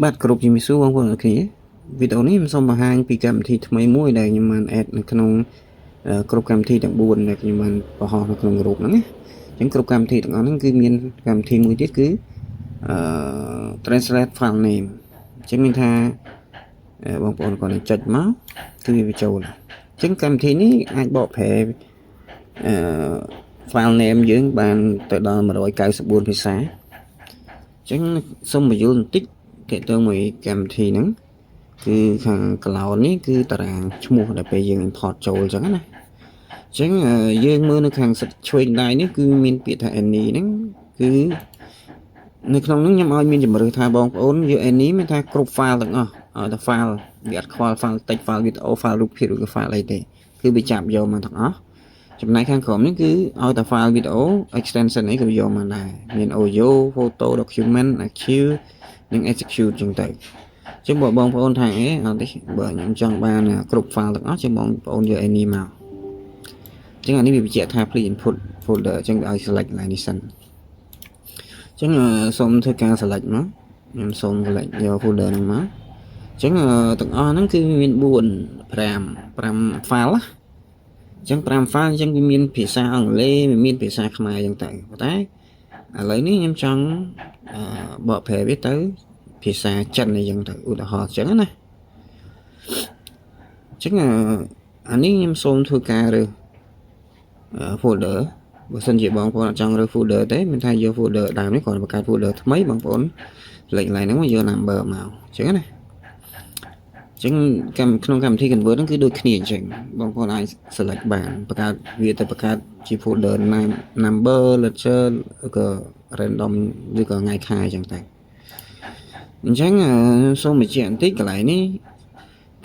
បាទគ្រប់ជំរាបសួរបងប្អូនអរគ្នាវីដេអូនេះខ្ញុំសូមបង្ហាញពីកម្មវិធីថ្មីមួយដែលខ្ញុំបាន add នៅក្នុងគ្រប់កម្មវិធីទាំង4ដែលខ្ញុំបានបង្ហោះនៅក្នុងរូបហ្នឹងណាអញ្ចឹងគ្រប់កម្មវិធីទាំងអស់ហ្នឹងគឺមានកម្មវិធីមួយទៀតគឺtranslate file name អញ្ចឹងមានថាបងប្អូនគាត់នឹងចុចមកគឺវាបញ្ចូលអញ្ចឹងកម្មវិធីនេះអាចបកប្រែfile name យើងបានទៅដល់194ភាសាអញ្ចឹងសូមបញ្យល់បន្តិចទាក់ទងមួយកម្មវិធីហ្នឹងគឺខាង cloud នេះគឺតារាងឈ្មោះដែលពេលយើង import ចូលអញ្ចឹងណាអញ្ចឹងយើងមើលនៅខាងឆ្វេងដៃនេះគឺមានពាក្យថា any ហ្នឹងគឺនៅក្នុងហ្នឹងខ្ញុំឲ្យមានជំរឿនថាបងប្អូនយក any មានថាគ្រប់ file ទាំងអស់ឲ្យតែ file វាអត់ខ្វល់ file text file video file រូបភាពឬក៏ file អីទេគឺវាចាប់យកមកទាំងអស់ចំណែកខាងក្រោមនេះគឺឲ្យតែ file video extension អីក៏យកមកដែរមាន audio photo document archive និង execute ចឹងទៅចឹងបងប្អូនថាអីអត់ទេបើខ្ញុំចង់បានគ្រប់ file ទាំងអស់ចឹងបងប្អូនយក any មកចឹងអានេះវាបញ្ជាក់ថា please input folder ចឹងឲ្យ select ឡើងនេះសិនចឹងសូមធ្វើការ select មកខ្ញុំសូម select យក folder ហ្នឹងមកចឹងទាំងអស់ហ្នឹងគឺមាន5 file ចឹង5 file ចឹងវាមានភាសាអង់គ្លេសមានភាសាខ្មែរចឹងទៅប៉ុន្តែឥឡូវនេះខ្ញុំចង់បកប្រែវាទៅភាសាចិនអីចឹងទៅឧទាហរណ៍ចឹងណាចឹងអានេះខ្ញុំសូមធ្វើការរើសfolder បើសិនជាបងប្អូនអត់ចង់រើស folder ទេមានថាយក folder ដើមនេះគ្រាន់តែបង្កើត folder ថ្មីបងប្អូនលេខ line ហ្នឹងមកយក number មកចឹងណាចឹងក្នុងកម្មវិធី convert ហ្នឹងគឺដូចគ្នាអញ្ចឹងបងប្អូនអាច select បានបង្កើតវាទៅបង្កើតជា folder number lecture ក៏ random ឬក៏ថ្ងៃខែអញ្ចឹងទៅអញ្ចឹងសូមបញ្ជាក់បន្តិចកន្លែងនេះ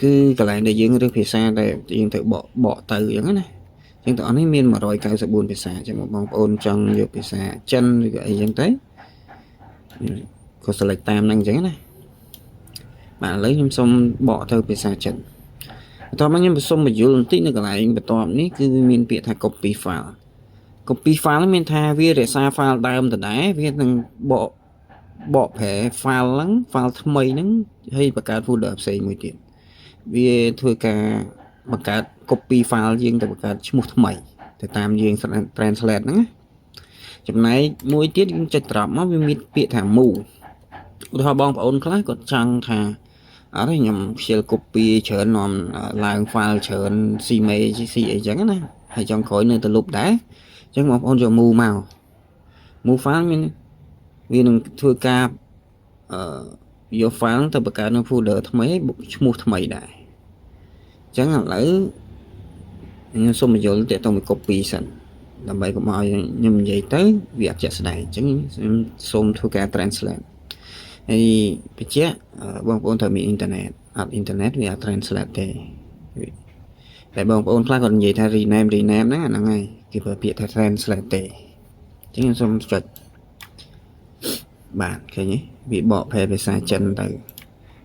គឺកន្លែងដែលយើងរើសភាសាដែលយើងទៅបកទៅអញ្ចឹងណាអញ្ចឹងទាំងអស់នេះមាន194ភាសាអញ្ចឹងបងប្អូនចង់យកភាសាចិនឬក៏អីអញ្ចឹងទៅក៏ select តាមហ្នឹងអញ្ចឹងណាបាទឥឡូវខ្ញុំសូមបកទៅភាសាចិនបន្ទាប់មកខ្ញុំសូមបញ្យល់បន្តិចនៅកន្លែងបន្ទាប់នេះគឺមានពាក្យថា copy file មានថាវារក្សា file ដើមដដែលវានឹងបកប្រែ file ហ្នឹង file ថ្មីហ្នឹងហើយបង្កើត folder ផ្សេងមួយទៀតវាធ្វើការបង្កើត copy file យើងទៅបង្កើតឈ្មោះថ្មីទៅតាមយើង translate ហ្នឹងចំណែកមួយទៀតយើងចុចត្រប់មកវាមានពាក្យថា move ឧទាហរណ៍បងប្អូនខ្លះគាត់ចង់ថាអត់ទេខ្ញុំខ្ជិល copy ច្រើននាំឡើង file ច្រើន CMake អីចឹងណាហើយចង់ក្រោយនៅទៅលុបដែរអញ្ចឹងបងប្អូនយក move មក move file មានវានឹងធ្វើការយក file ទៅបង្កើតនៅ folder ថ្មីឈ្មោះថ្មីដែរអញ្ចឹងឥឡូវខ្ញុំសូមបញ្យល់ទាក់ទងមួយ copy សិនដើម្បីកុំឲ្យខ្ញុំនិយាយទៅវាអត់ជាក់ស្ដែងអញ្ចឹងខ្ញុំសូមធ្វើការ translate ហើយបញ្ជាក់បងប្អូនត្រូវមានអ៊ីនធឺណិតអត់អ៊ីនធឺណិតវាអត់ translate ទេតែបងប្អូនខ្លះគាត់និយាយថា rename ហ្នឹងហើយគេប្រើពាក្យថា translate ទេអញ្ចឹងខ្ញុំសូមចុចបាទឃើញទេវាបកប្រែភាសាចិនទៅ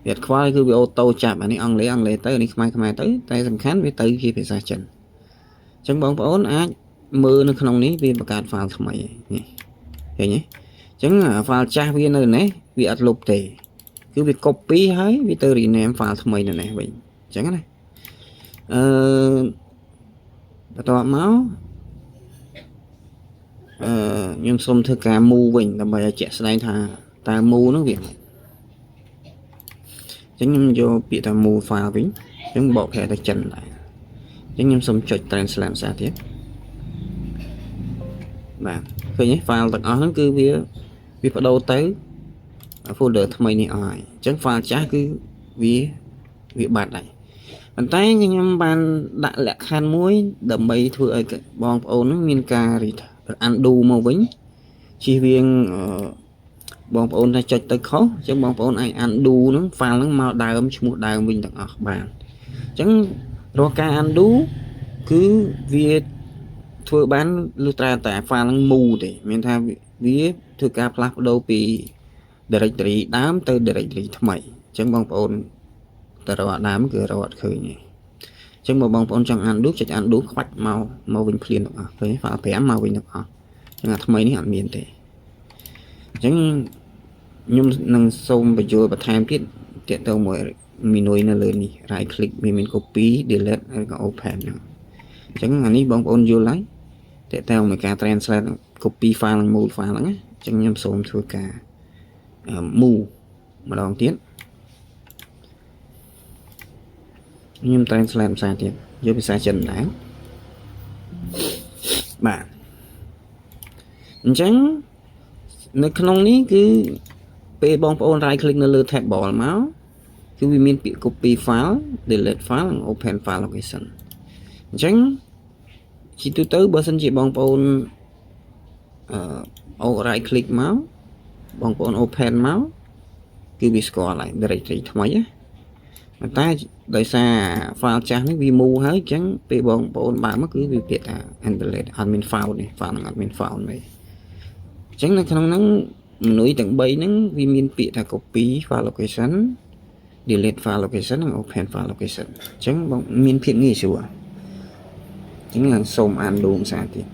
វាអត់ខ្វល់គឺវាអូតូចាប់អានេះអង់គ្លេសទៅអានេះខ្មែរទៅតែសំខាន់វាទៅជាភាសាចិនអញ្ចឹងបងប្អូនអាចមើលនៅក្នុងនេះវាបង្កើត file ថ្មីនេះឃើញទេអញ្ចឹង file ចាស់វានៅនេះវាអត់លុបទេគឺវា copy ហើយវាទៅ rename file ថ្មីនៅនេះវិញអញ្ចឹងណាបន្ទាប់មកខ្ញុំសូមធ្វើការ move វិញដើម្បីឲ្យជាក់ស្ដែងថាតើ move នោះវាអញ្ចឹងខ្ញុំយកពាក្យថា move file វិញអញ្ចឹងបកប្រែទៅចិនដែរអញ្ចឹងខ្ញុំសូមចុច translate ភាសាទៀតបាទឃើញទេ file ទាំងអស់ហ្នឹងគឺវាបដូរទៅ folder ថ្មីនេះអស់ហើយអញ្ចឹង file ចាស់គឺវាបាត់ហើយប៉ុន្តែខ្ញុំបានដាក់លក្ខខណ្ឌមួយដើម្បីធ្វើឲ្យបងប្អូនមានការ undo មកវិញជៀសវាងបងប្អូនថាចុចទៅខុសអញ្ចឹងបងប្អូនអាច undo ហ្នឹង file ហ្នឹងមកដើមឈ្មោះដើមវិញទាំងអស់បានអញ្ចឹងរាល់ការ undo គឺវាធ្វើបានលុះត្រាតែ file ហ្នឹង move ទេមានថាវាធ្វើការផ្លាស់ប្ដូរពី directory ដើមទៅ directory ថ្មីអញ្ចឹងបងប្អូនតើរកដើមគឺរកអត់ឃើញទេអញ្ចឹងបើបងប្អូនចង់ undo ចុច undo ខ្វាច់មកវិញភ្លាមទាំងអស់ឃើញ file 5មកវិញទាំងអស់អញ្ចឹងអាថ្មីនេះអត់មានទេអញ្ចឹង ខ្ញុំនឹងសូមបញ្ចូលបន្ថែមទៀតទាក់ទងមួយ menu នៅលើនេះ right click វាមាន copy delete ហើយក៏ open ហ្នឹងអញ្ចឹងអានេះបងប្អូនយល់ហើយទាក់ទងនឹងការ translate copy file និង move file ហ្នឹងអញ្ចឹងខ្ញុំសូមធ្វើការ move ម្ដងទៀតខ្ញុំ translate ភាសាទៀតយកភាសាចិនដែរបាទអញ្ចឹងនៅក្នុងនេះគឺពេលបងប្អូន right click នៅលើ table មកគឺវាមានពាក្យ copy file delete file និង open file location អញ្ចឹងជាទូទៅបើសិនជាបងប្អូនright click មកបងប្អូន open មកគឺវាស្គាល់ហើយ directory ថ្មីណាតែដោយសារ file ចាស់នេះវា move ហើយអញ្ចឹងពេលបងប្អូនបើកមកគឺវាពាក្យថា delete អត់មាន file នេះ file ហ្នឹងអត់មាន file ទេអញ្ចឹងនៅក្នុងហ្នឹងមនុយទាំង3ហ្នឹងវាមានពាក្យថា copy file location delete file location និង open file location អញ្ចឹងបងមានភាពងាយស្រួលអញ្ចឹងឡើងសូមអានលោកសារទៀត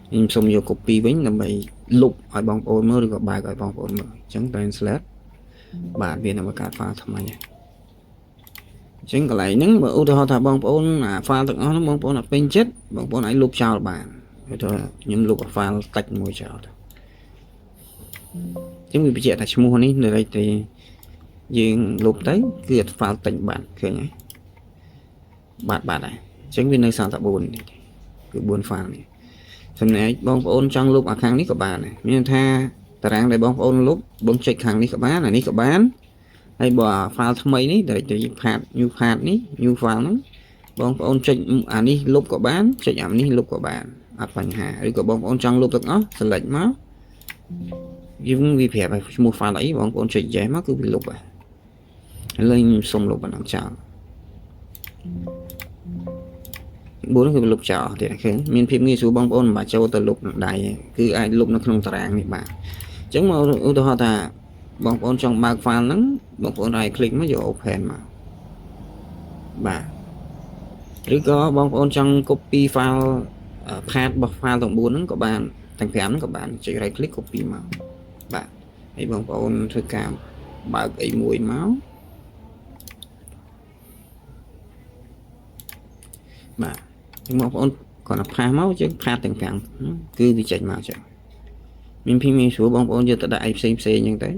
ខ្ញុំសូមយក copy វិញដើម្បីលុបឲ្យបងប្អូនមើលឬក៏បើកឲ្យបងប្អូនមើលអញ្ចឹង translate បាទវានឹងបង្កើត file ថ្មីអញ្ចឹងកន្លែងហ្នឹងបើឧទាហរណ៍ថាបងប្អូនអា file ទាំងអស់ហ្នឹងបងប្អូនអត់ពេញចិត្តបងប្អូនអាចលុបចោលបានឧទាហរណ៍ខ្ញុំលុប file តិចមួយចោលទៅអញ្ចឹងវាបញ្ជាក់ថាឈ្មោះនេះនៅទីយើងលុបទៅគឺ file តិចបានឃើញហើយបាទហើយអញ្ចឹងវានៅសល់តែ4នេះគឺ4 file នេះចំណែកបងប្អូនចង់លុបអាខាងនេះក៏បានដែរមានថាតារាងដែលបងប្អូនលុបបងចុចខាងនេះក៏បានអានេះក៏បានហើយបើ file ថ្មីនេះ directory path new path នេះ new file ហ្នឹងបងប្អូនចុចអានេះលុបក៏បានចុចអានេះលុបក៏បានអត់បញ្ហាឬក៏បងប្អូនចង់លុបទាំងអស់ select មកយើងវាប្រាប់ឲ្យឈ្មោះ file អីបងប្អូនចុច yes មកគឺវាលុបហើយឥឡូវខ្ញុំសុំលុបបណ្ដឹងចោល4គឺលុបចោលទៀតឃើញមានភាពងាយស្រួលបងប្អូនមិនបាច់ចូលទៅលុបនឹងដៃគឺអាចលុបនៅក្នុងតារាងនេះបាទអញ្ចឹងមកឧទាហរណ៍ថាបងប្អូនចង់បើក file ហ្នឹងបងប្អូន right click មកយក open មកបាទឬក៏បងប្អូនចង់ copy file path របស់ file ទាំង4ហ្នឹងក៏បានទាំង5ហ្នឹងក៏បានចុច right click copy មកបាទហើយបងប្អូនធ្វើការបើកអីមួយមកបាទបងប្អូនគាត់ទៅផាសមកយើងផាសទាំង5គឺវាចេញមកចឹងមានភីមីស្រួលបងប្អូនយកទៅដាក់អីផ្សេងអញ្ចឹងទៅ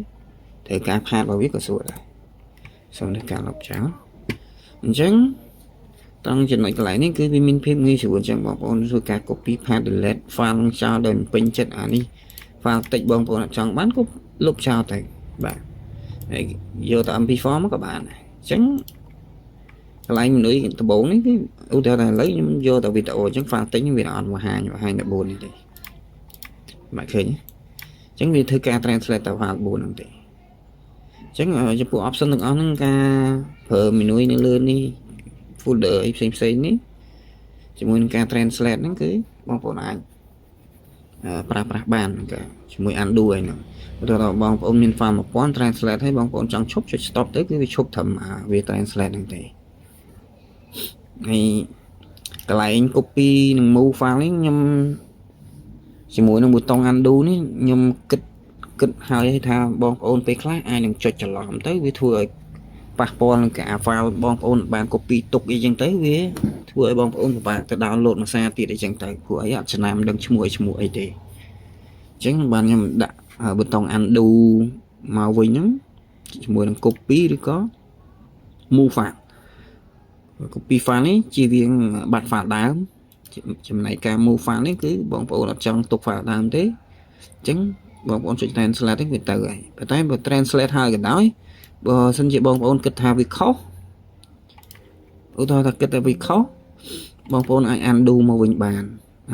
ត្រូវការផាសរបស់វាក៏ស្រួលដែរសូមធ្វើការលុបចោលអញ្ចឹងត្រង់ចំណុចកន្លែងនេះគឺវាមានភាពងាយស្រួលអញ្ចឹងបងប្អូនធ្វើការ copy path delete file ចោលដោយពេញចិត្តអានេះ file តិចបងប្អូនអត់ចង់បានក៏លុបចោលទៅបាទហើយយកទៅ MP4 មកក៏បានដែរអញ្ចឹងកន្លែងមនុយដំបូងនេះគឺឧទាហរណ៍ថាឥឡូវខ្ញុំយកតែវីដេអូអញ្ចឹង file តិចវាអត់បង្ហាញតែ4នេះទេបាទឃើញអញ្ចឹងវាធ្វើការ translate ទៅ file 4ហ្នឹងទេអញ្ចឹងចំពោះ option ទាំងអស់ហ្នឹងការប្រើ menu នៅលើនេះ folder អីផ្សេងនេះជាមួយនឹងការ translate ហ្នឹងគឺបងប្អូនអាចប្រើប្រាស់បានជាមួយ undo ឯហ្នឹងឧទាហរណ៍បងប្អូនមាន file 1000 translate ហើយបងប្អូនចង់ឈប់ចុច stop ទៅគឺវាឈប់ត្រឹមវា translate ហ្នឹងទេហើយកន្លែង copy និង move file នេះខ្ញុំជាមួយនឹងប៊ូតុង undo នេះខ្ញុំគិតហើយថាបងប្អូនពេលខ្លះអាចនឹងចុចច្រឡំទៅវាធ្វើឲ្យប៉ះពាល់នឹងការ file បងប្អូនបាន copy ទុកអីចឹងទៅវាធ្វើឲ្យបងប្អូនពិបាកទៅ download មួយសារទៀតអីចឹងទៅព្រោះអីអត់ចំណាំដឹងឈ្មោះអីទេអញ្ចឹងបានខ្ញុំដាក់ប៊ូតុង undo មកវិញហ្នឹងជាមួយនឹង copy ឬក៏ move file copy file នេះជាវាបាត់ file ដើមចំណែកការ move file នេះគឺបងប្អូនអត់ចង់ទុក file ដើមទេអញ្ចឹងបងប្អូនចុច translate នេះវាទៅហើយប៉ុន្តែបើ translate ហើយក៏ដោយបើសិនជាបងប្អូនគិតថាវាខុសឧទាហរណ៍ថាគិតថាវាខុសបងប្អូនអាច undo មកវិញបាន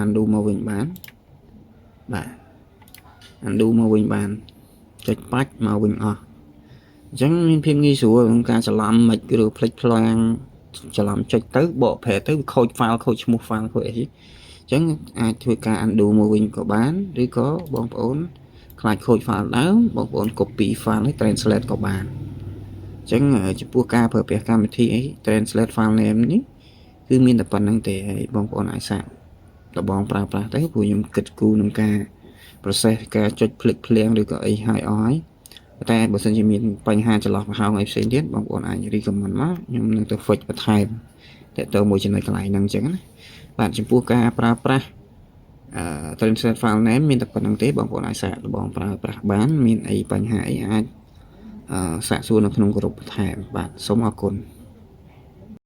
undo មកវិញបានបាទ undo មកវិញបានចុចបាច់មកវិញអស់អញ្ចឹងមានភាពងាយស្រួលក្នុងការច្រឡំមិនឬផ្លិចផ្លាំងច្រឡំចុចទៅបកប្រែទៅវាខូច file ខូចឈ្មោះ file ខូចអីអញ្ចឹងអាចធ្វើការ undo មកវិញក៏បានឬក៏បងប្អូនខ្លាចខូច file ដើមបងប្អូន copy file ហើយ translate ក៏បានអញ្ចឹងចំពោះការប្រើប្រាស់កម្មវិធីអី translate file name នេះគឺមានតែប៉ុណ្្នឹងទេហើយបងប្អូនអាចសាកលបងប្រើប្រាស់ទៅព្រោះខ្ញុំគិតគូរនឹងការ process ការចុចភ្លេចភ្លៀងឬក៏អីហើយអស់ហើយតែបើសិនជាមានបញ្ហាចន្លោះប្រហោងអីផ្សេងទៀតបងប្អូនអាច recommend មកខ្ញុំនឹងទៅ fix បន្ថែមតើទៅមួយចំណុចកន្លែងហ្នឹងអញ្ចឹងណាបាទចំពោះការប្រើប្រាស់translate file name មានតែប៉ុណ្្នឹងទេបងប្អូនអាចសាកល្បងប្រើប្រាស់បានមានអីបញ្ហាអីអាចសាកសួរនៅក្នុងក្រុមបន្ថែមបាទសូមអរគុណ